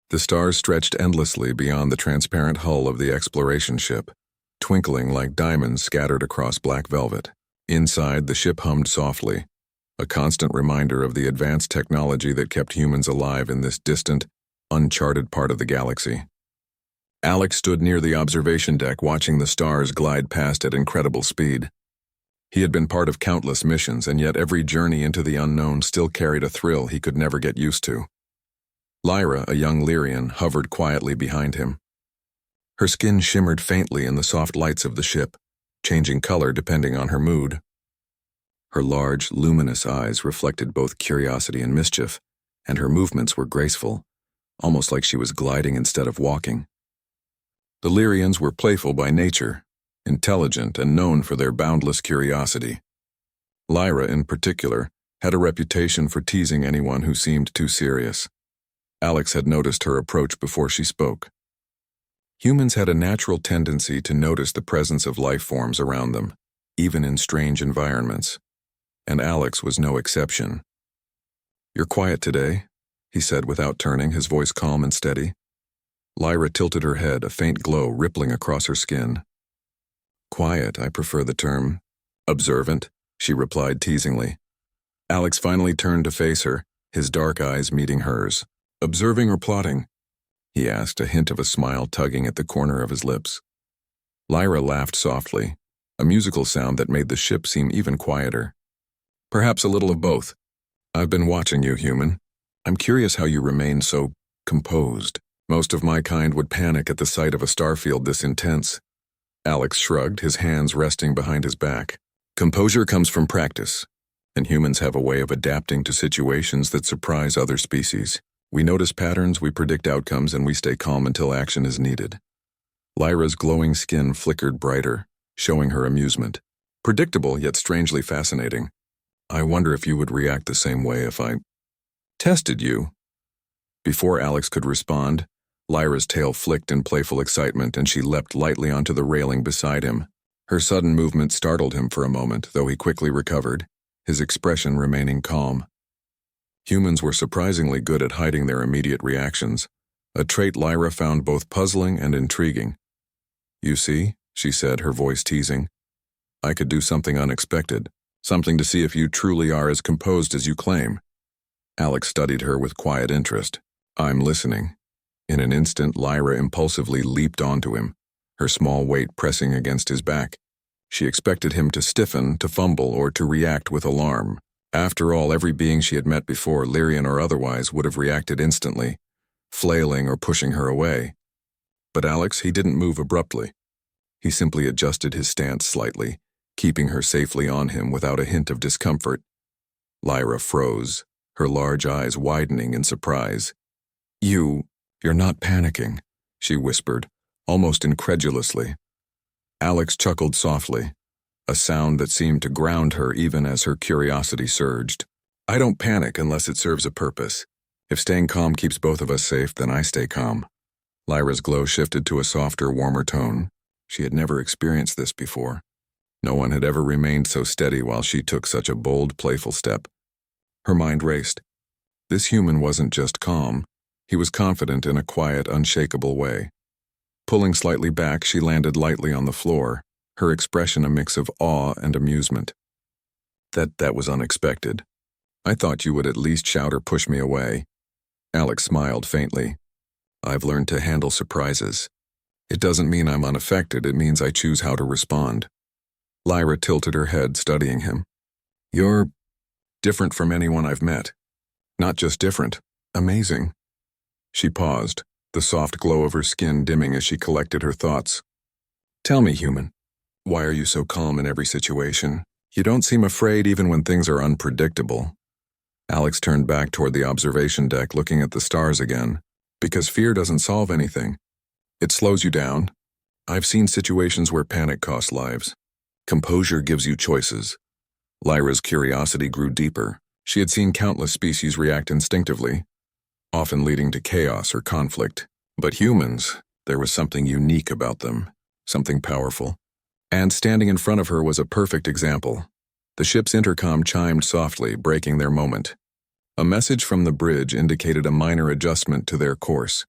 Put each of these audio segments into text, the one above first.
The stars stretched endlessly beyond the transparent hull of the exploration ship, twinkling like diamonds scattered across black velvet. Inside, the ship hummed softly, a constant reminder of the advanced technology that kept humans alive in this distant, uncharted part of the galaxy. Alex stood near the observation deck watching the stars glide past at incredible speed. He had been part of countless missions, and yet every journey into the unknown still carried a thrill he could never get used to. Lyra, a young Lyrian, hovered quietly behind him. Her skin shimmered faintly in the soft lights of the ship, changing color depending on her mood. Her large, luminous eyes reflected both curiosity and mischief, and her movements were graceful, almost like she was gliding instead of walking. The Lyrians were playful by nature, intelligent and known for their boundless curiosity. Lyra, in particular, had a reputation for teasing anyone who seemed too serious. Alex had noticed her approach before she spoke. Humans had a natural tendency to notice the presence of life forms around them, even in strange environments, and Alex was no exception. "You're quiet today," he said without turning, his voice calm and steady. Lyra tilted her head, a faint glow rippling across her skin. "Quiet, I prefer the term. Observant," she replied teasingly. Alex finally turned to face her, his dark eyes meeting hers. "Observing or plotting?" he asked, a hint of a smile tugging at the corner of his lips. Lyra laughed softly, a musical sound that made the ship seem even quieter. "Perhaps a little of both. I've been watching you, human. I'm curious how you remain so composed. Most of my kind would panic at the sight of a starfield this intense." Alex shrugged, his hands resting behind his back. "Composure comes from practice, and humans have a way of adapting to situations that surprise other species. We notice patterns, we predict outcomes, and we stay calm until action is needed." Lyra's glowing skin flickered brighter, showing her amusement. "Predictable, yet strangely fascinating. I wonder if you would react the same way if I tested you." Before Alex could respond, Lyra's tail flicked in playful excitement, and she leapt lightly onto the railing beside him. Her sudden movement startled him for a moment, though he quickly recovered, his expression remaining calm. Humans were surprisingly good at hiding their immediate reactions, a trait Lyra found both puzzling and intriguing. "You see," she said, her voice teasing, "I could do something unexpected, something to see if you truly are as composed as you claim." Alex studied her with quiet interest. "I'm listening." In an instant, Lyra impulsively leaped onto him, her small weight pressing against his back. She expected him to stiffen, to fumble, or to react with alarm. After all, every being she had met before, Lyrian or otherwise, would have reacted instantly, flailing or pushing her away. But Alex, he didn't move abruptly. He simply adjusted his stance slightly, keeping her safely on him without a hint of discomfort. Lyra froze, her large eyes widening in surprise. You're not panicking," she whispered, almost incredulously. Alex chuckled softly, a sound that seemed to ground her even as her curiosity surged. "I don't panic unless it serves a purpose. If staying calm keeps both of us safe, then I stay calm." Lyra's glow shifted to a softer, warmer tone. She had never experienced this before. No one had ever remained so steady while she took such a bold, playful step. Her mind raced. This human wasn't just calm. He was confident in a quiet, unshakable way. Pulling slightly back, she landed lightly on the floor, her expression a mix of awe and amusement. That was unexpected. I thought you would at least shout or push me away." Alex smiled faintly. "I've learned to handle surprises. It doesn't mean I'm unaffected, it means I choose how to respond." Lyra tilted her head, studying him. "You're different from anyone I've met. Not just different, amazing." She paused, the soft glow of her skin dimming as she collected her thoughts. "Tell me, human, why are you so calm in every situation? You don't seem afraid even when things are unpredictable." Alex turned back toward the observation deck, looking at the stars again. "Because fear doesn't solve anything. It slows you down. I've seen situations where panic costs lives. Composure gives you choices." Lyra's curiosity grew deeper. She had seen countless species react instinctively, often leading to chaos or conflict. But humans, there was something unique about them, something powerful. And standing in front of her was a perfect example. The ship's intercom chimed softly, breaking their moment. A message from the bridge indicated a minor adjustment to their course.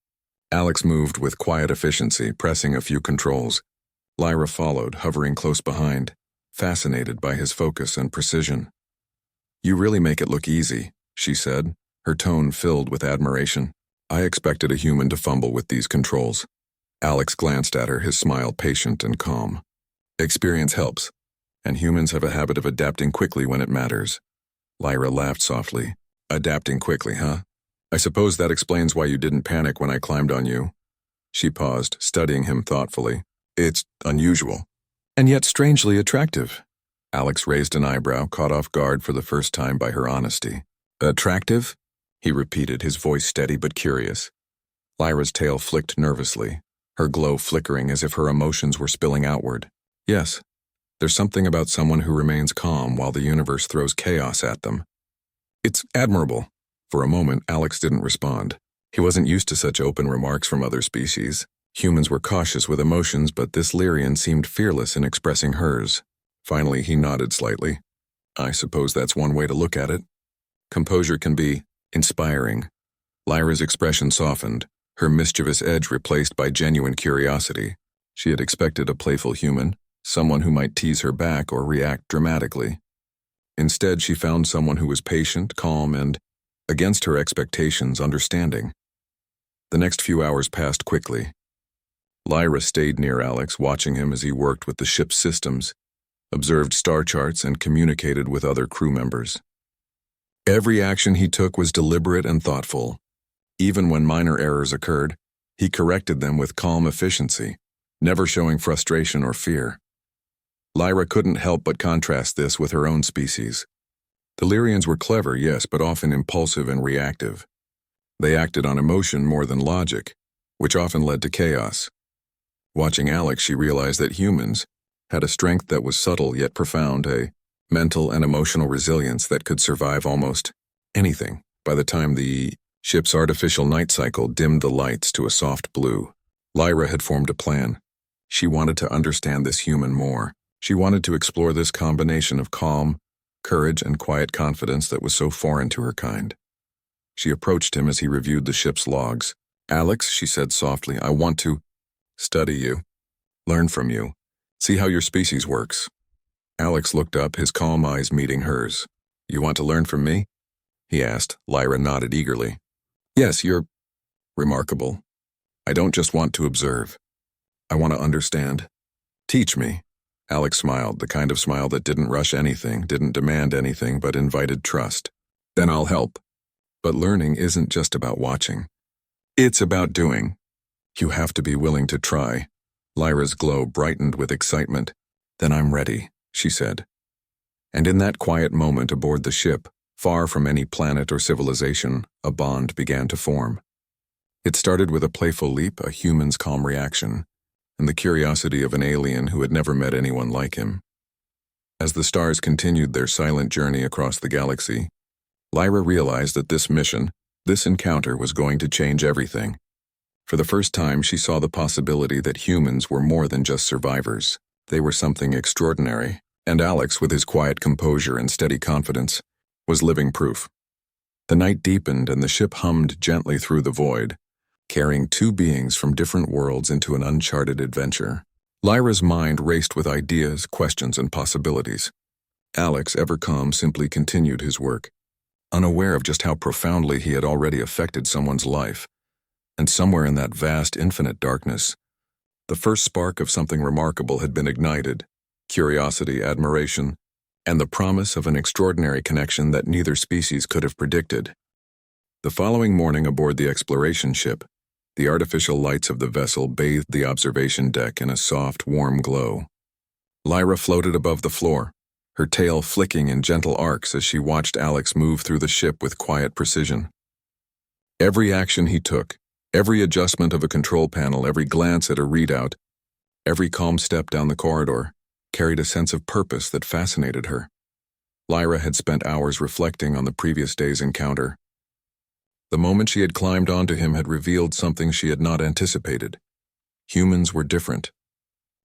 Alex moved with quiet efficiency, pressing a few controls. Lyra followed, hovering close behind, fascinated by his focus and precision. "You really make it look easy," she said, her tone filled with admiration. "I expected a human to fumble with these controls." Alex glanced at her, his smile patient and calm. "Experience helps, and humans have a habit of adapting quickly when it matters." Lyra laughed softly. "Adapting quickly, huh? I suppose that explains why you didn't panic when I climbed on you." She paused, studying him thoughtfully. "It's unusual, and yet strangely attractive." Alex raised an eyebrow, caught off guard for the first time by her honesty. "Attractive?" he repeated, his voice steady but curious. Lyra's tail flicked nervously, her glow flickering as if her emotions were spilling outward. "Yes, there's something about someone who remains calm while the universe throws chaos at them. It's admirable." For a moment, Alex didn't respond. He wasn't used to such open remarks from other species. Humans were cautious with emotions, but this Lyrian seemed fearless in expressing hers. Finally, he nodded slightly. "I suppose that's one way to look at it. Composure can be inspiring." Lyra's expression softened, her mischievous edge replaced by genuine curiosity. She had expected a playful human, someone who might tease her back or react dramatically. Instead, she found someone who was patient, calm, and, against her expectations, understanding. The next few hours passed quickly. Lyra stayed near Alex, watching him as he worked with the ship's systems, observed star charts, and communicated with other crew members. Every action he took was deliberate and thoughtful. Even when minor errors occurred, he corrected them with calm efficiency, never showing frustration or fear. Lyra couldn't help but contrast this with her own species. The Lyrians were clever, yes, but often impulsive and reactive. They acted on emotion more than logic, which often led to chaos. Watching Alex, she realized that humans had a strength that was subtle yet profound, a mental and emotional resilience that could survive almost anything. By the time the ship's artificial night cycle dimmed the lights to a soft blue, Lyra had formed a plan. She wanted to understand this human more. She wanted to explore this combination of calm, courage, and quiet confidence that was so foreign to her kind. She approached him as he reviewed the ship's logs. "Alex," she said softly, "I want to study you, learn from you, see how your species works." Alex looked up, his calm eyes meeting hers. "You want to learn from me?" he asked. Lyra nodded eagerly. "Yes, you're remarkable. I don't just want to observe. I want to understand. Teach me." Alex smiled, the kind of smile that didn't rush anything, didn't demand anything, but invited trust. "Then I'll help. But learning isn't just about watching. It's about doing. You have to be willing to try." Lyra's glow brightened with excitement. "Then I'm ready," she said. And in that quiet moment aboard the ship, far from any planet or civilization, a bond began to form. It started with a playful leap, a human's calm reaction, and the curiosity of an alien who had never met anyone like him. As the stars continued their silent journey across the galaxy, Lyra realized that this mission, this encounter, was going to change everything. For the first time, she saw the possibility that humans were more than just survivors. They were something extraordinary, and Alex, with his quiet composure and steady confidence, was living proof. The night deepened and the ship hummed gently through the void, carrying two beings from different worlds into an uncharted adventure. Lyra's mind raced with ideas, questions, and possibilities. Alex, ever calm, simply continued his work, unaware of just how profoundly he had already affected someone's life. And somewhere in that vast, infinite darkness, the first spark of something remarkable had been ignited: curiosity, admiration, and the promise of an extraordinary connection that neither species could have predicted. The following morning aboard the exploration ship, the artificial lights of the vessel bathed the observation deck in a soft, warm glow. Lyra floated above the floor, her tail flicking in gentle arcs as she watched Alex move through the ship with quiet precision. Every action he took, every adjustment of a control panel, every glance at a readout, every calm step down the corridor, carried a sense of purpose that fascinated her. Lyra had spent hours reflecting on the previous day's encounter. The moment she had climbed onto him had revealed something she had not anticipated. Humans were different,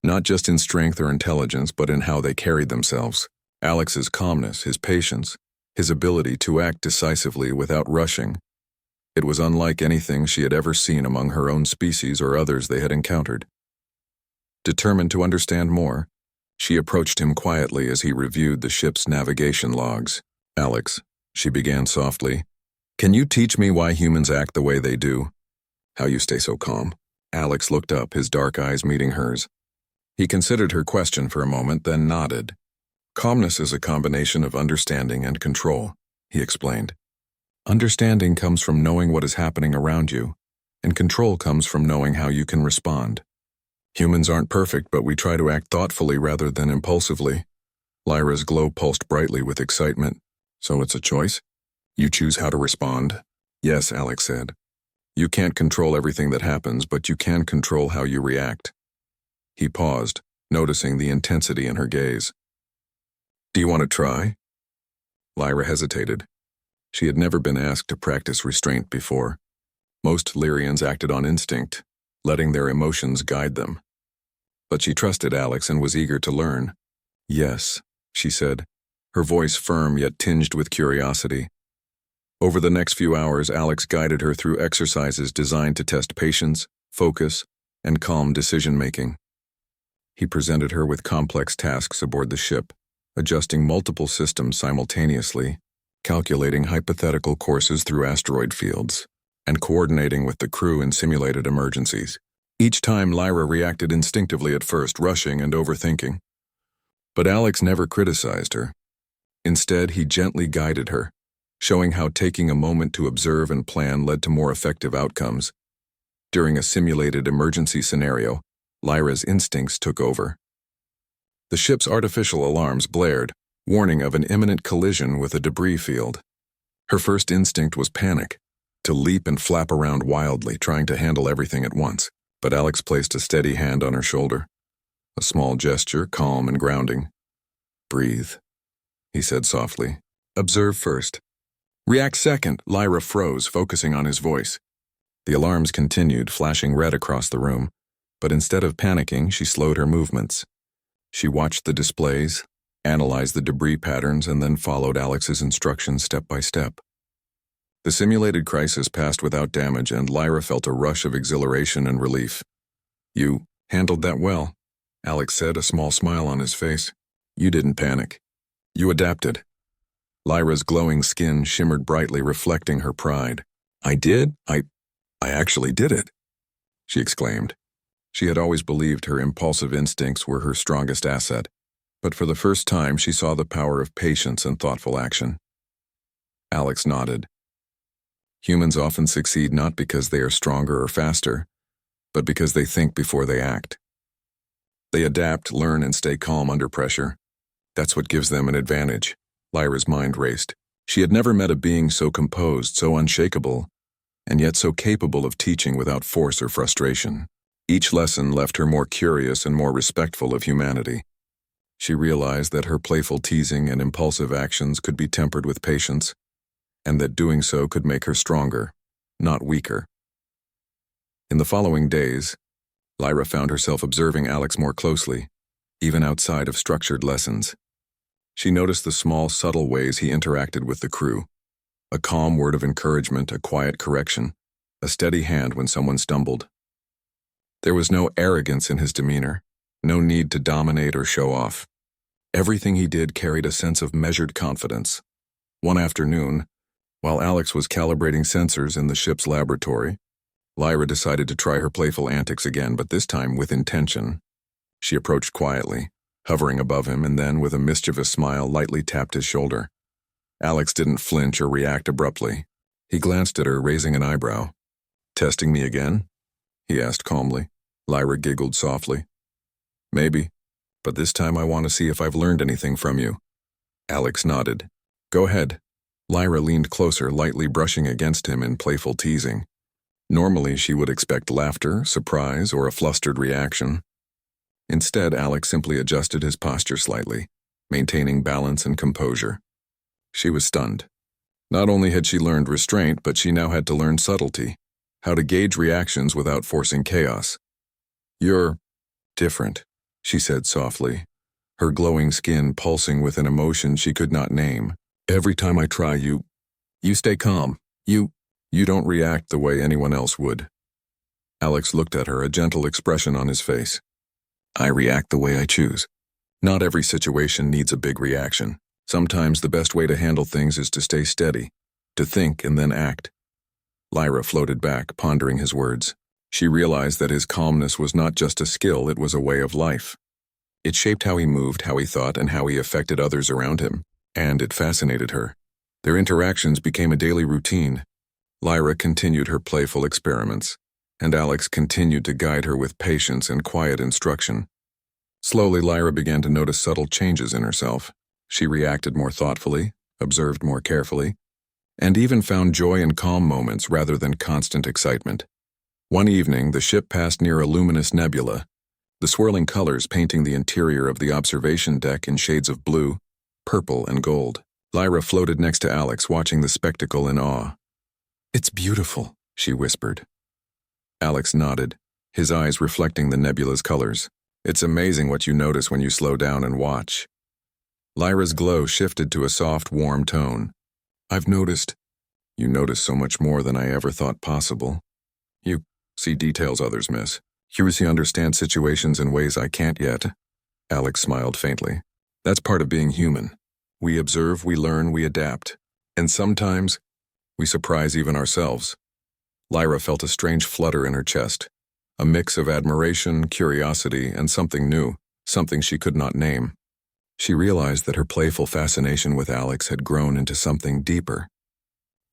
not just in strength or intelligence, but in how they carried themselves. Alex's calmness, his patience, his ability to act decisively without rushing, It was unlike anything she had ever seen among her own species or others they had encountered. Determined to understand more, she approached him quietly as he reviewed the ship's navigation logs. "Alex," she began softly, "can you teach me why humans act the way they do? How you stay so calm?" Alex looked up, his dark eyes meeting hers. He considered her question for a moment, then nodded. "Calmness is a combination of understanding and control," he explained. "Understanding comes from knowing what is happening around you, and control comes from knowing how you can respond. Humans aren't perfect, but we try to act thoughtfully rather than impulsively." Lyra's glow pulsed brightly with excitement. "So it's a choice? You choose how to respond?" "Yes," Alex said. "You can't control everything that happens, but you can control how you react." He paused, noticing the intensity in her gaze. "Do you want to try?" Lyra hesitated. She had never been asked to practice restraint before. Most Lyrians acted on instinct, letting their emotions guide them. But she trusted Alex and was eager to learn. "Yes," she said, her voice firm yet tinged with curiosity. Over the next few hours, Alex guided her through exercises designed to test patience, focus, and calm decision-making. He presented her with complex tasks aboard the ship, adjusting multiple systems simultaneously, calculating hypothetical courses through asteroid fields, and coordinating with the crew in simulated emergencies. Each time, Lyra reacted instinctively at first, rushing and overthinking. But Alex never criticized her. Instead, he gently guided her, showing how taking a moment to observe and plan led to more effective outcomes. During a simulated emergency scenario, Lyra's instincts took over. The ship's artificial alarms blared, warning of an imminent collision with a debris field. Her first instinct was panic, to leap and flap around wildly, trying to handle everything at once. But Alex placed a steady hand on her shoulder. A small gesture, calm and grounding. "Breathe," he said softly. "Observe first. React second." Lyra froze, focusing on his voice. The alarms continued, flashing red across the room, but instead of panicking, she slowed her movements. She watched the displays, analyzed the debris patterns, and then followed Alex's instructions step by step. The simulated crisis passed without damage, and Lyra felt a rush of exhilaration and relief. "You handled that well," Alex said, a small smile on his face. "You didn't panic. You adapted." Lyra's glowing skin shimmered brightly, reflecting her pride. "I did? I actually did it," she exclaimed. She had always believed her impulsive instincts were her strongest asset, but for the first time she saw the power of patience and thoughtful action. Alex nodded. Humans often succeed not because they are stronger or faster, but because they think before they act. They adapt, learn, and stay calm under pressure. That's what gives them an advantage. Lyra's mind raced. She had never met a being so composed, so unshakable, and yet so capable of teaching without force or frustration. Each lesson left her more curious and more respectful of humanity. She realized that her playful teasing and impulsive actions could be tempered with patience, and that doing so could make her stronger, not weaker. In the following days, Lyra found herself observing Alex more closely, even outside of structured lessons. She noticed the small, subtle ways he interacted with the crew. A calm word of encouragement, a quiet correction, a steady hand when someone stumbled. There was no arrogance in his demeanor, no need to dominate or show off. Everything he did carried a sense of measured confidence. One afternoon, while Alex was calibrating sensors in the ship's laboratory, Lyra decided to try her playful antics again, but this time with intention. She approached quietly, hovering above him, and then, with a mischievous smile, lightly tapped his shoulder. Alex didn't flinch or react abruptly. He glanced at her, raising an eyebrow. "Testing me again?" he asked calmly. Lyra giggled softly. "Maybe, but this time I want to see if I've learned anything from you." Alex nodded. "Go ahead." Lyra leaned closer, lightly brushing against him in playful teasing. Normally, she would expect laughter, surprise, or a flustered reaction. Instead, Alex simply adjusted his posture slightly, maintaining balance and composure. She was stunned. Not only had she learned restraint, but she now had to learn subtlety, how to gauge reactions without forcing chaos. "You're different," she said softly, her glowing skin pulsing with an emotion she could not name. "Every time I try, you stay calm. You You don't react the way anyone else would. Alex looked at her, a gentle expression on his face. I react the way I choose. Not every situation needs a big reaction. Sometimes the best way to handle things is to stay steady, to think and then act. Lyra floated back, pondering his words. She realized that his calmness was not just a skill, it was a way of life. It shaped how he moved, how he thought, and how he affected others around him, and it fascinated her. Their interactions became a daily routine. Lyra continued her playful experiments, and Alex continued to guide her with patience and quiet instruction. Slowly, Lyra began to notice subtle changes in herself. She reacted more thoughtfully, observed more carefully, and even found joy in calm moments rather than constant excitement. One evening, the ship passed near a luminous nebula, the swirling colors painting the interior of the observation deck in shades of blue, purple, and gold. Lyra floated next to Alex, watching the spectacle in awe. It's beautiful, she whispered. Alex nodded, his eyes reflecting the nebula's colors. It's amazing what you notice when you slow down and watch. Lyra's glow shifted to a soft, warm tone. I've noticed. You notice so much more than I ever thought possible. You see details others miss. You understand situations in ways I can't yet. Alex smiled faintly. That's part of being human. We observe, we learn, we adapt. And sometimes, we surprise even ourselves. Lyra felt a strange flutter in her chest. A mix of admiration, curiosity, and something new, something she could not name. She realized that her playful fascination with Alex had grown into something deeper.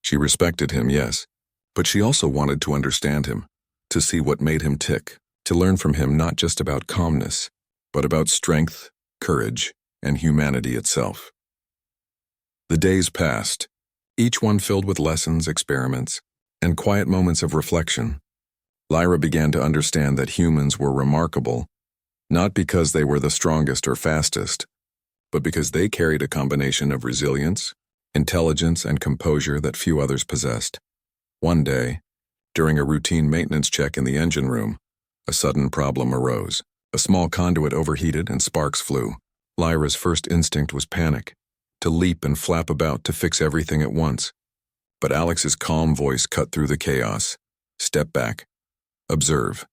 She respected him, yes, but she also wanted to understand him, to see what made him tick, to learn from him not just about calmness, but about strength, courage, and humanity itself. The days passed, each one filled with lessons, experiments, and quiet moments of reflection. Lyra began to understand that humans were remarkable, not because they were the strongest or fastest, but because they carried a combination of resilience, intelligence, and composure that few others possessed. One day, during a routine maintenance check in the engine room, a sudden problem arose. A small conduit overheated and sparks flew. Lyra's first instinct was panic, to leap and flap about to fix everything at once. But Alex's calm voice cut through the chaos. Step back. Observe.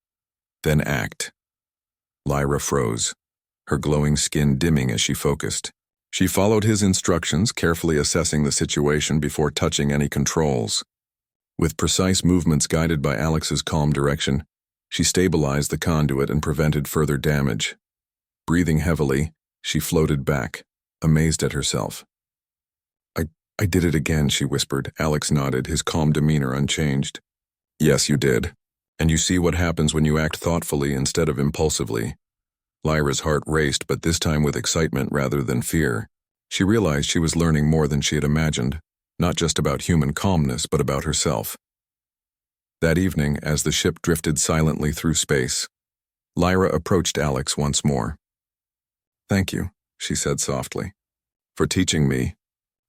Then act. Lyra froze, her glowing skin dimming as she focused. She followed his instructions, carefully assessing the situation before touching any controls. With precise movements guided by Alex's calm direction, she stabilized the conduit and prevented further damage. Breathing heavily, she floated back, amazed at herself. I did it again, she whispered. Alex nodded, his calm demeanor unchanged. Yes, you did. And you see what happens when you act thoughtfully instead of impulsively. Lyra's heart raced, but this time with excitement rather than fear. She realized she was learning more than she had imagined, not just about human calmness, but about herself. That evening, as the ship drifted silently through space, Lyra approached Alex once more. Thank you, she said softly, for teaching me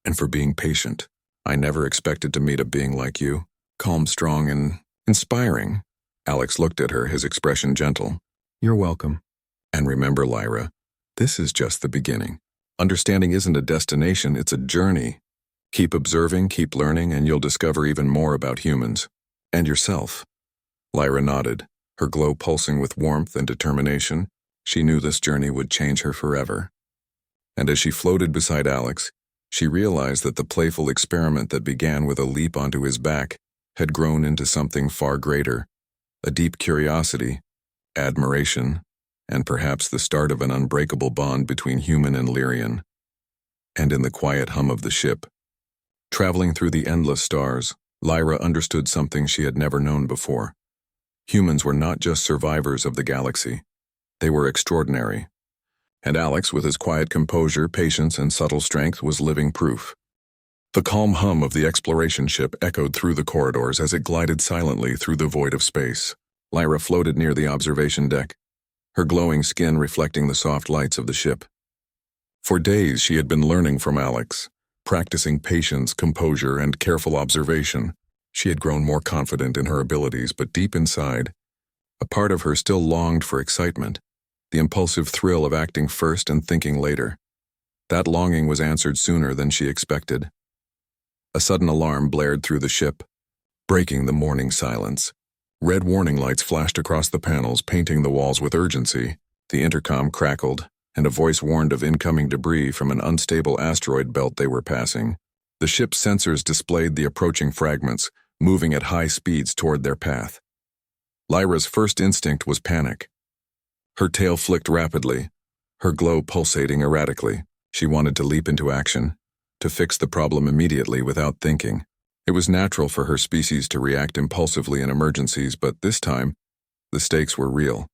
and for being patient. I never expected to meet a being like you, calm, strong, and inspiring. Alex looked at her, his expression gentle. You're welcome. And remember, Lyra, this is just the beginning. Understanding isn't a destination, it's a journey. Keep observing, keep learning, and you'll discover even more about humans. And yourself. Lyra nodded, her glow pulsing with warmth and determination. She knew this journey would change her forever. And as she floated beside Alex, she realized that the playful experiment that began with a leap onto his back had grown into something far greater, a deep curiosity, admiration, and perhaps the start of an unbreakable bond between human and Lyrian. And in the quiet hum of the ship, traveling through the endless stars, Lyra understood something she had never known before. Humans were not just survivors of the galaxy. They were extraordinary. And Alex, with his quiet composure, patience, and subtle strength, was living proof. The calm hum of the exploration ship echoed through the corridors as it glided silently through the void of space. Lyra floated near the observation deck, her glowing skin reflecting the soft lights of the ship. For days she had been learning from Alex, practicing patience, composure, and careful observation. She had grown more confident in her abilities, but deep inside, a part of her still longed for excitement, the impulsive thrill of acting first and thinking later. That longing was answered sooner than she expected. A sudden alarm blared through the ship. breaking the morning silence. Red warning lights flashed across the panels, painting the walls with urgency. The intercom crackled, and a voice warned of incoming debris from an unstable asteroid belt they were passing. The ship's sensors displayed the approaching fragments, moving at high speeds toward their path. Lyra's first instinct was panic. Her tail flicked rapidly, her glow pulsating erratically. She wanted to leap into action, to fix the problem immediately without thinking. It was natural for her species to react impulsively in emergencies, but this time, the stakes were real.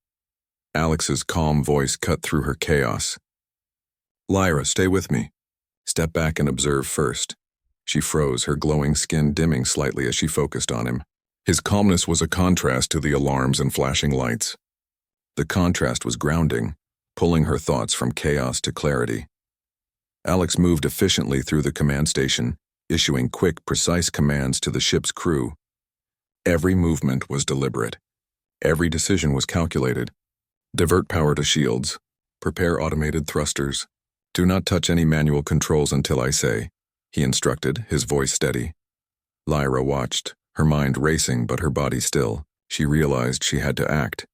Alex's calm voice cut through her chaos. "Lyra, stay with me. Step back and observe first." She froze, her glowing skin dimming slightly as she focused on him. His calmness was a contrast to the alarms and flashing lights. The contrast was grounding, pulling her thoughts from chaos to clarity. Alex moved efficiently through the command station, issuing quick, precise commands to the ship's crew. Every movement was deliberate. Every decision was calculated. Divert power to shields. Prepare automated thrusters. Do not touch any manual controls until I say, he instructed, his voice steady. Lyra watched, her mind racing but her body still. She realized she had to act.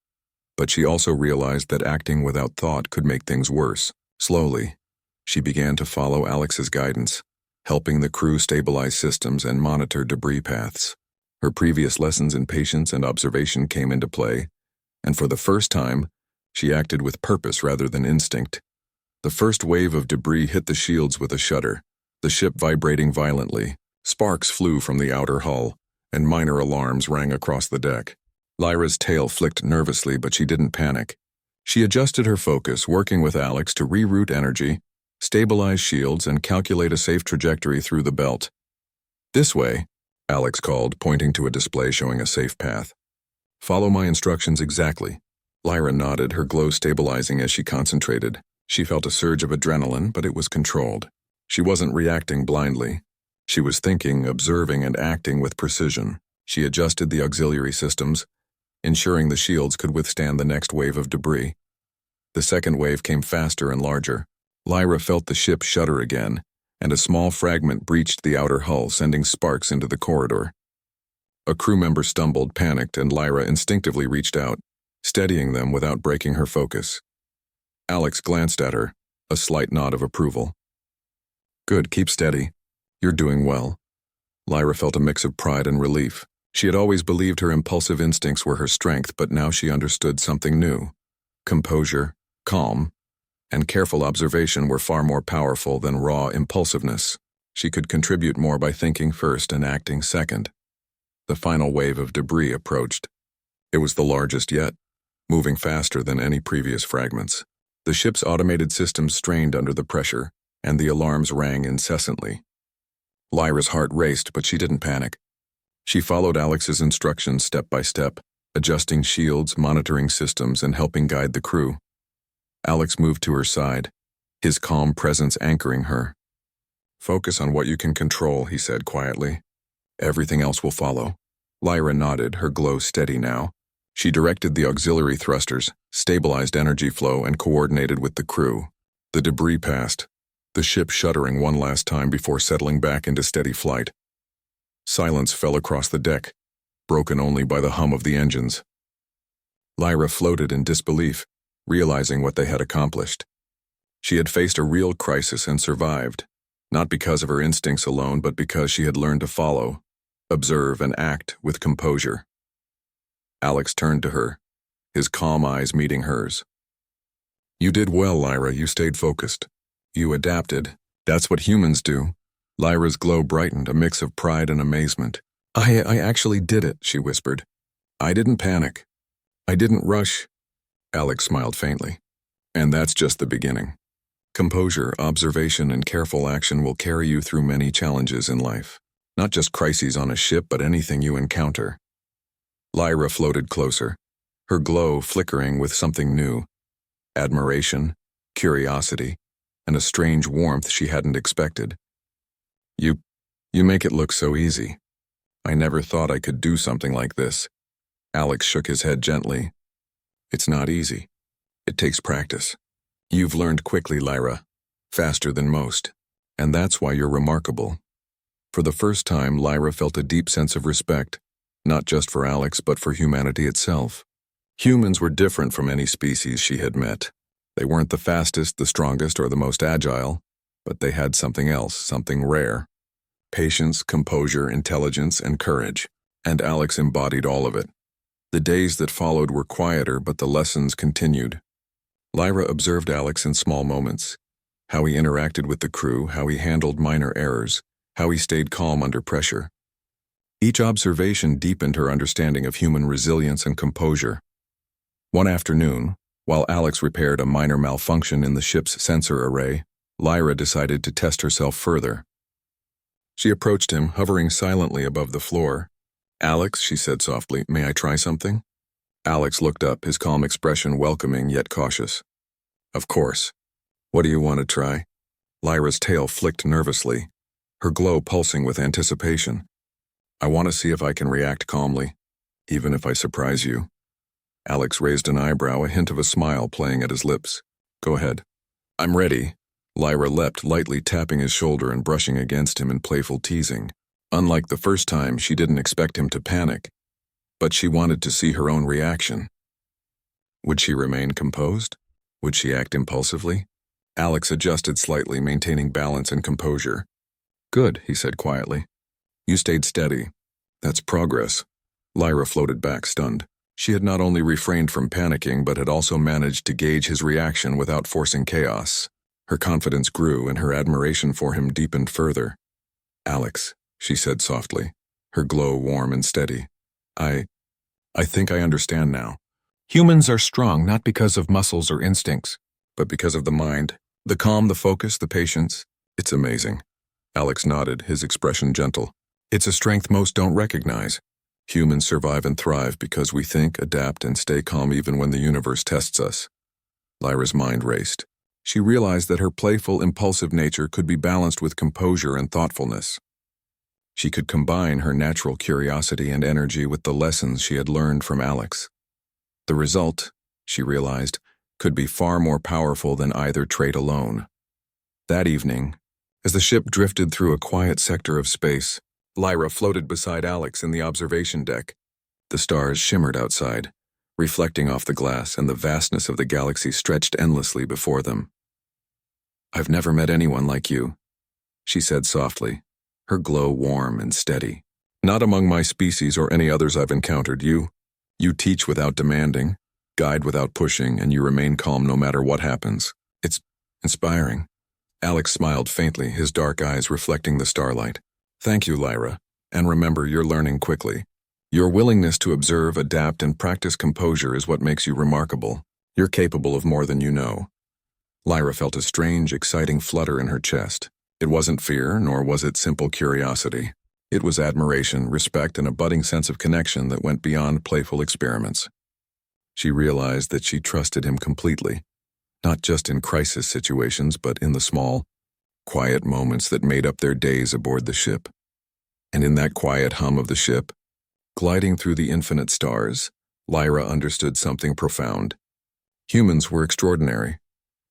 But she also realized that acting without thought could make things worse. Slowly, she began to follow Alex's guidance, helping the crew stabilize systems and monitor debris paths. Her previous lessons in patience and observation came into play, and for the first time, she acted with purpose rather than instinct. The first wave of debris hit the shields with a shudder, the ship vibrating violently. Sparks flew from the outer hull, and minor alarms rang across the deck. Lyra's tail flicked nervously, but she didn't panic. She adjusted her focus, working with Alex to reroute energy, stabilize shields, and calculate a safe trajectory through the belt. "This way," Alex called, pointing to a display showing a safe path. "Follow my instructions exactly." Lyra nodded, her glow stabilizing as she concentrated. She felt a surge of adrenaline, but it was controlled. She wasn't reacting blindly. She was thinking, observing, and acting with precision. She adjusted the auxiliary systems, ensuring the shields could withstand the next wave of debris. The second wave came faster and larger. Lyra felt the ship shudder again, and a small fragment breached the outer hull, sending sparks into the corridor. A crew member stumbled, panicked, and Lyra instinctively reached out, steadying them without breaking her focus. Alex glanced at her, a slight nod of approval. "Good, keep steady. You're doing well." Lyra felt a mix of pride and relief. She had always believed her impulsive instincts were her strength, but now she understood something new. Composure, calm, and careful observation were far more powerful than raw impulsiveness. She could contribute more by thinking first and acting second. The final wave of debris approached. It was the largest yet, moving faster than any previous fragments. The ship's automated systems strained under the pressure, and the alarms rang incessantly. Lyra's heart raced, but she didn't panic. She followed Alex's instructions step by step, adjusting shields, monitoring systems, and helping guide the crew. Alex moved to her side, his calm presence anchoring her. "Focus on what you can control," he said quietly. "Everything else will follow." Lyra nodded, her glow steady now. She directed the auxiliary thrusters, stabilized energy flow, and coordinated with the crew. The debris passed, the ship shuddering one last time before settling back into steady flight. Silence fell across the deck, broken only by the hum of the engines. Lyra floated in disbelief, realizing what they had accomplished. She had faced a real crisis and survived, not because of her instincts alone, but because she had learned to follow, observe, and act with composure. Alex turned to her, his calm eyes meeting hers. "You did well, Lyra. You stayed focused. You adapted. That's what humans do." Lyra's glow brightened, a mix of pride and amazement. I actually did it," she whispered. "I didn't panic. I didn't rush." Alex smiled faintly. "And that's just the beginning. Composure, observation, and careful action will carry you through many challenges in life. Not just crises on a ship, but anything you encounter." Lyra floated closer, her glow flickering with something new. Admiration, curiosity, and a strange warmth she hadn't expected. You make it look so easy. I never thought I could do something like this." Alex shook his head gently. "It's not easy. It takes practice. You've learned quickly, Lyra, faster than most, and that's why you're remarkable." For the first time, Lyra felt a deep sense of respect, not just for Alex but for humanity itself. Humans were different from any species she had met. They weren't the fastest, the strongest, or the most agile, but they had something else, something rare. Patience, composure, intelligence, and courage, and Alex embodied all of it. The days that followed were quieter, but the lessons continued. Lyra observed Alex in small moments, how he interacted with the crew, how he handled minor errors, how he stayed calm under pressure. Each observation deepened her understanding of human resilience and composure. One afternoon, while Alex repaired a minor malfunction in the ship's sensor array, Lyra decided to test herself further. She approached him, hovering silently above the floor. "Alex," she said softly, "may I try something?" Alex looked up, his calm expression welcoming yet cautious. "Of course. What do you want to try?" Lyra's tail flicked nervously, her glow pulsing with anticipation. "I want to see if I can react calmly, even if I surprise you." Alex raised an eyebrow, a hint of a smile playing at his lips. "Go ahead." "I'm ready." Lyra leapt, lightly tapping his shoulder and brushing against him in playful teasing. Unlike the first time, she didn't expect him to panic, but she wanted to see her own reaction. Would she remain composed? Would she act impulsively? Alex adjusted slightly, maintaining balance and composure. "Good," he said quietly. "You stayed steady. That's progress." Lyra floated back, stunned. She had not only refrained from panicking, but had also managed to gauge his reaction without forcing chaos. Her confidence grew, and her admiration for him deepened further. "Alex," she said softly, her glow warm and steady. I think I understand now. Humans are strong not because of muscles or instincts, but because of the mind. The calm, the focus, the patience. It's amazing." Alex nodded, his expression gentle. "It's a strength most don't recognize. Humans survive and thrive because we think, adapt, and stay calm even when the universe tests us." Lyra's mind raced. She realized that her playful, impulsive nature could be balanced with composure and thoughtfulness. She could combine her natural curiosity and energy with the lessons she had learned from Alex. The result, she realized, could be far more powerful than either trait alone. That evening, as the ship drifted through a quiet sector of space, Lyra floated beside Alex in the observation deck. The stars shimmered outside, reflecting off the glass, and the vastness of the galaxy stretched endlessly before them. "I've never met anyone like you," she said softly, her glow warm and steady. "Not among my species or any others I've encountered. You teach without demanding, guide without pushing, and you remain calm no matter what happens. It's inspiring." Alex smiled faintly, his dark eyes reflecting the starlight. "Thank you, Lyra, and remember, you're learning quickly. Your willingness to observe, adapt, and practice composure is what makes you remarkable. You're capable of more than you know." Lyra felt a strange, exciting flutter in her chest. It wasn't fear, nor was it simple curiosity. It was admiration, respect, and a budding sense of connection that went beyond playful experiments. She realized that she trusted him completely, not just in crisis situations, but in the small, quiet moments that made up their days aboard the ship. And in that quiet hum of the ship, gliding through the infinite stars, Lyra understood something profound. Humans were extraordinary,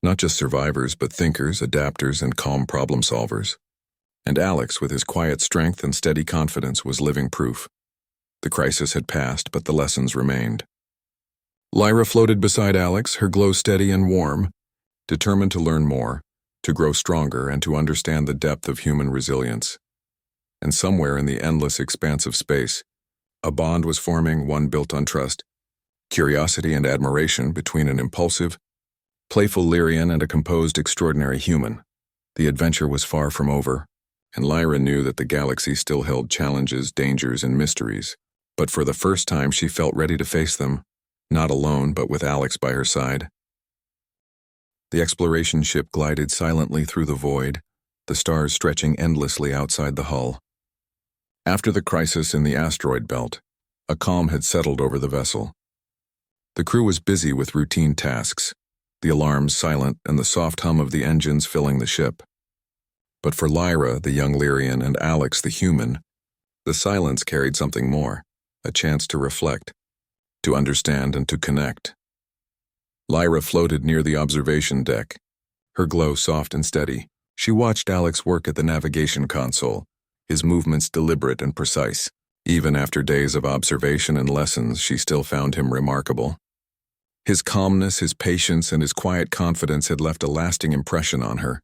not just survivors, but thinkers, adapters, and calm problem solvers. And Alex, with his quiet strength and steady confidence, was living proof. The crisis had passed, but the lessons remained. Lyra floated beside Alex, her glow steady and warm, determined to learn more, to grow stronger, and to understand the depth of human resilience. And somewhere in the endless expanse of space, a bond was forming, one built on trust, curiosity, and admiration between an impulsive, playful Lyrian and a composed, extraordinary human. The adventure was far from over, and Lyra knew that the galaxy still held challenges, dangers, and mysteries. But for the first time, she felt ready to face them, not alone, but with Alex by her side. The exploration ship glided silently through the void, the stars stretching endlessly outside the hull. After the crisis in the asteroid belt, a calm had settled over the vessel. The crew was busy with routine tasks, the alarms silent and the soft hum of the engines filling the ship. But for Lyra, the young Lyrian, and Alex, the human, the silence carried something more, a chance to reflect, to understand, and to connect. Lyra floated near the observation deck, her glow soft and steady. She watched Alex work at the navigation console, his movements deliberate and precise. Even after days of observation and lessons, she still found him remarkable. His calmness, his patience, and his quiet confidence had left a lasting impression on her.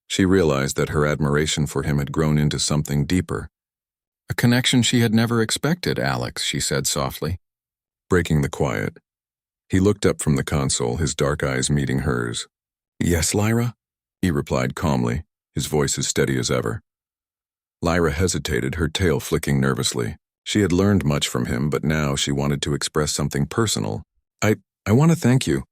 She realized that her admiration for him had grown into something deeper. A connection she had never expected, Alex, she said softly. Breaking the quiet, he looked up from the console, his dark eyes meeting hers. Yes, Lyra? He replied calmly, his voice as steady as ever. Lyra hesitated, her tail flicking nervously. She had learned much from him, but now she wanted to express something personal. I want to thank you,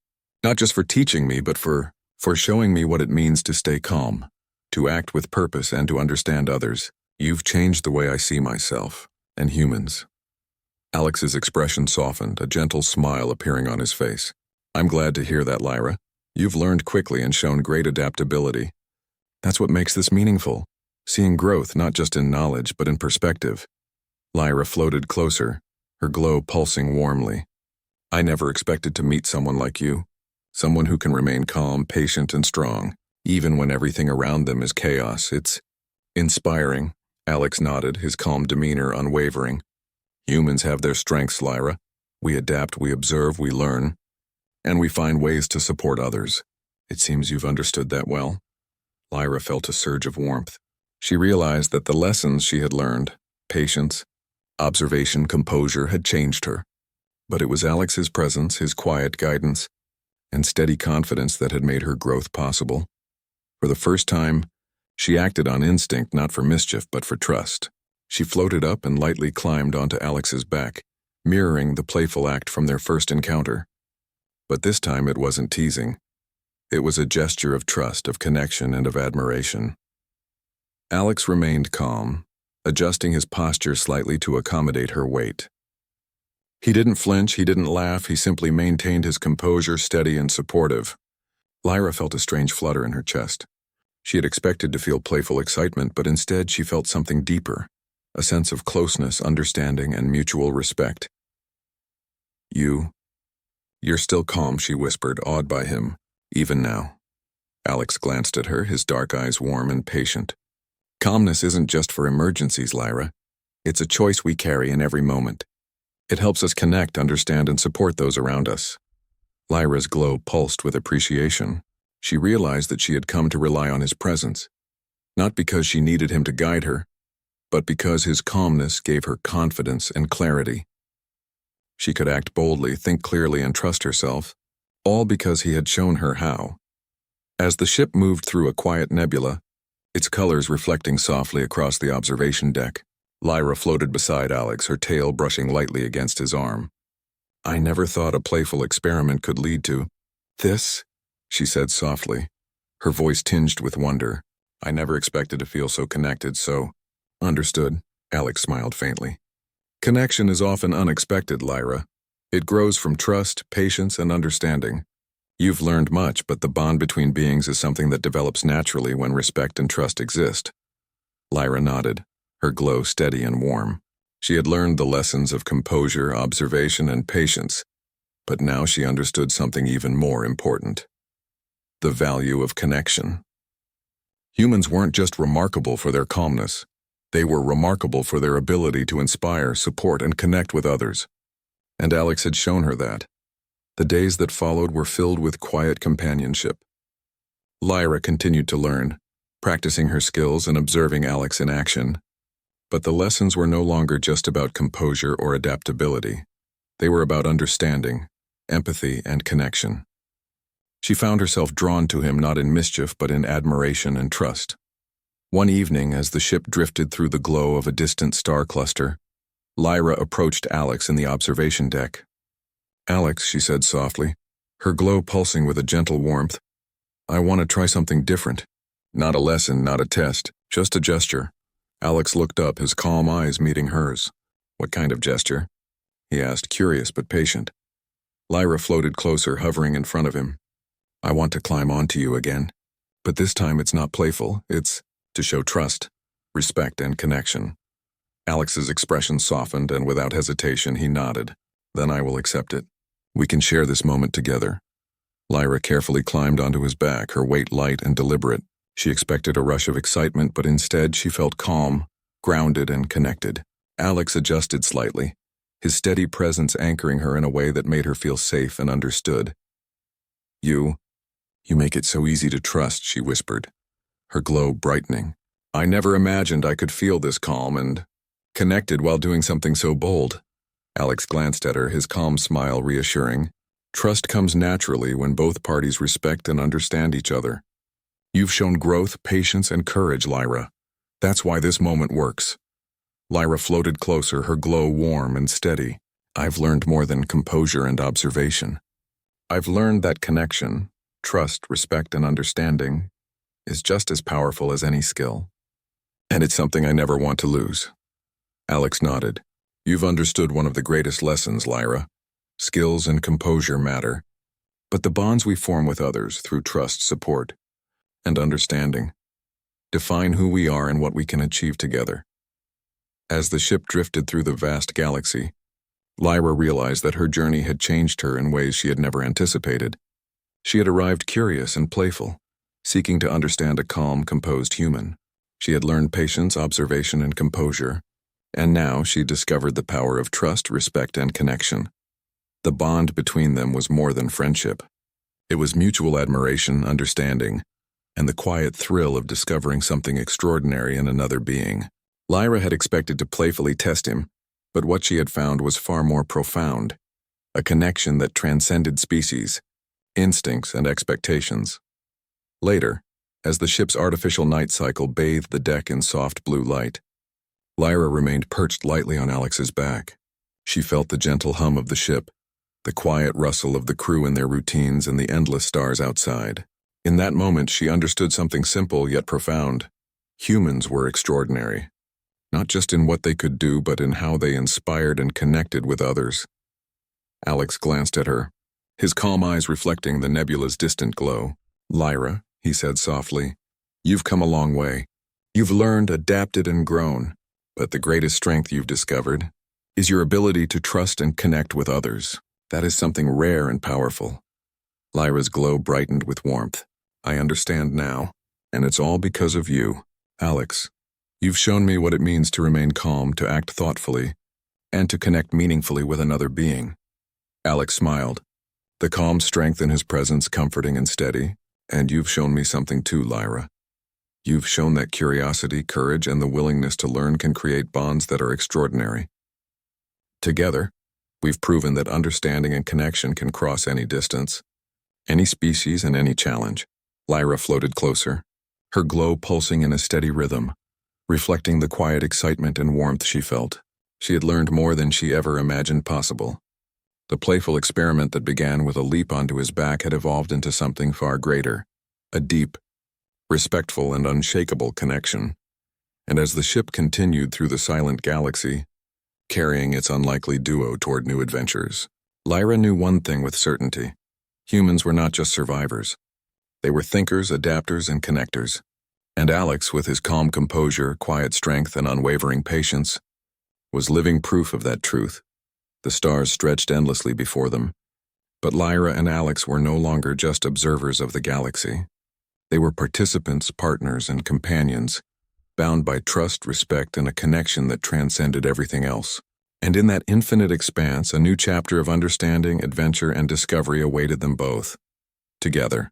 not just for teaching me, but for showing me what it means to stay calm, to act with purpose, and to understand others. You've changed the way I see myself and humans. Alex's expression softened, a gentle smile appearing on his face. I'm glad to hear that, Lyra. You've learned quickly and shown great adaptability. That's what makes this meaningful, seeing growth not just in knowledge but in perspective. Lyra floated closer, her glow pulsing warmly. I never expected to meet someone like you, someone who can remain calm, patient, and strong, even when everything around them is chaos. It's inspiring. Alex nodded, his calm demeanor unwavering. Humans have their strengths, Lyra. We adapt, we observe, we learn, and we find ways to support others. It seems you've understood that well. Lyra felt a surge of warmth. She realized that the lessons she had learned, patience, observation, composure, had changed her. But it was Alex's presence, his quiet guidance, and steady confidence that had made her growth possible. For the first time, she acted on instinct, not for mischief, but for trust. She floated up and lightly climbed onto Alex's back, mirroring the playful act from their first encounter. But this time it wasn't teasing. It was a gesture of trust, of connection, and of admiration. Alex remained calm, adjusting his posture slightly to accommodate her weight. He didn't flinch, he didn't laugh, he simply maintained his composure, steady and supportive. Lyra felt a strange flutter in her chest. She had expected to feel playful excitement, but instead she felt something deeper, a sense of closeness, understanding, and mutual respect. You're still calm, she whispered, awed by him, even now. Alex glanced at her, his dark eyes warm and patient. Calmness isn't just for emergencies, Lyra. It's a choice we carry in every moment. It helps us connect, understand, and support those around us. Lyra's glow pulsed with appreciation. She realized that she had come to rely on his presence, not because she needed him to guide her, but because his calmness gave her confidence and clarity. She could act boldly, think clearly, and trust herself, all because he had shown her how. As the ship moved through a quiet nebula, its colors reflecting softly across the observation deck, Lyra floated beside Alex, her tail brushing lightly against his arm. I never thought a playful experiment could lead to this, she said softly, her voice tinged with wonder. I never expected to feel so connected, so understood. Alex smiled faintly. Connection is often unexpected, Lyra. It grows from trust, patience, and understanding. You've learned much, but the bond between beings is something that develops naturally when respect and trust exist. Lyra nodded, her glow steady and warm. She had learned the lessons of composure, observation, and patience, but now she understood something even more important: the value of connection. Humans weren't just remarkable for their calmness. They were remarkable for their ability to inspire, support, and connect with others. And Alex had shown her that. The days that followed were filled with quiet companionship. Lyra continued to learn, practicing her skills and observing Alex in action. But the lessons were no longer just about composure or adaptability. They were about understanding, empathy, and connection. She found herself drawn to him not in mischief but in admiration and trust. One evening, as the ship drifted through the glow of a distant star cluster, Lyra approached Alex in the observation deck. Alex, she said softly, her glow pulsing with a gentle warmth, I want to try something different. Not a lesson, not a test, just a gesture. Alex looked up, his calm eyes meeting hers. What kind of gesture? He asked, curious but patient. Lyra floated closer, hovering in front of him. I want to climb onto you again. But this time it's not playful, it's to show trust, respect, and connection. Alex's expression softened, and without hesitation he nodded. Then I will accept it. We can share this moment together. Lyra carefully climbed onto his back, her weight light and deliberate. She expected a rush of excitement, but instead she felt calm, grounded, and connected. Alex adjusted slightly, his steady presence anchoring her in a way that made her feel safe and understood. You make it so easy to trust," she whispered, her glow brightening. "I never imagined I could feel this calm and connected while doing something so bold." Alex glanced at her, his calm smile reassuring. "Trust comes naturally when both parties respect and understand each other. You've shown growth, patience, and courage, Lyra. That's why this moment works." Lyra floated closer, her glow warm and steady. "I've learned more than composure and observation. I've learned that connection, trust, respect, and understanding is just as powerful as any skill. And it's something I never want to lose." Alex nodded. "You've understood one of the greatest lessons, Lyra. Skills and composure matter, but the bonds we form with others through trust, support, and understanding define who we are and what we can achieve together." As the ship drifted through the vast galaxy, Lyra realized that her journey had changed her in ways she had never anticipated. She had arrived curious and playful, seeking to understand a calm, composed human. She had learned patience, observation, and composure, and now she discovered the power of trust, respect, and connection. The bond between them was more than friendship. It was mutual admiration, understanding, and the quiet thrill of discovering something extraordinary in another being. Lyra had expected to playfully test him, but what she had found was far more profound, a connection that transcended species, instincts, and expectations. Later, as the ship's artificial night cycle bathed the deck in soft blue light, Lyra remained perched lightly on Alex's back. She felt the gentle hum of the ship, the quiet rustle of the crew in their routines, and the endless stars outside. In that moment, she understood something simple yet profound. Humans were extraordinary, not just in what they could do, but in how they inspired and connected with others. Alex glanced at her, his calm eyes reflecting the nebula's distant glow. "Lyra," he said softly, "you've come a long way. You've learned, adapted, and grown, but the greatest strength you've discovered is your ability to trust and connect with others. That is something rare and powerful." Lyra's glow brightened with warmth. "I understand now, and it's all because of you, Alex. You've shown me what it means to remain calm, to act thoughtfully, and to connect meaningfully with another being." Alex smiled, the calm strength in his presence comforting and steady. "And you've shown me something too, Lyra. You've shown that curiosity, courage, and the willingness to learn can create bonds that are extraordinary. Together, we've proven that understanding and connection can cross any distance, any species, and any challenge." Lyra floated closer, her glow pulsing in a steady rhythm, reflecting the quiet excitement and warmth she felt. She had learned more than she ever imagined possible. The playful experiment that began with a leap onto his back had evolved into something far greater, a deep, respectful, and unshakable connection. And as the ship continued through the silent galaxy, carrying its unlikely duo toward new adventures, Lyra knew one thing with certainty. Humans were not just survivors. They were thinkers, adapters, and connectors. And Alex, with his calm composure, quiet strength, and unwavering patience, was living proof of that truth. The stars stretched endlessly before them, but Lyra and Alex were no longer just observers of the galaxy. They were participants, partners, and companions, bound by trust, respect, and a connection that transcended everything else. And in that infinite expanse, a new chapter of understanding, adventure, and discovery awaited them both. Together,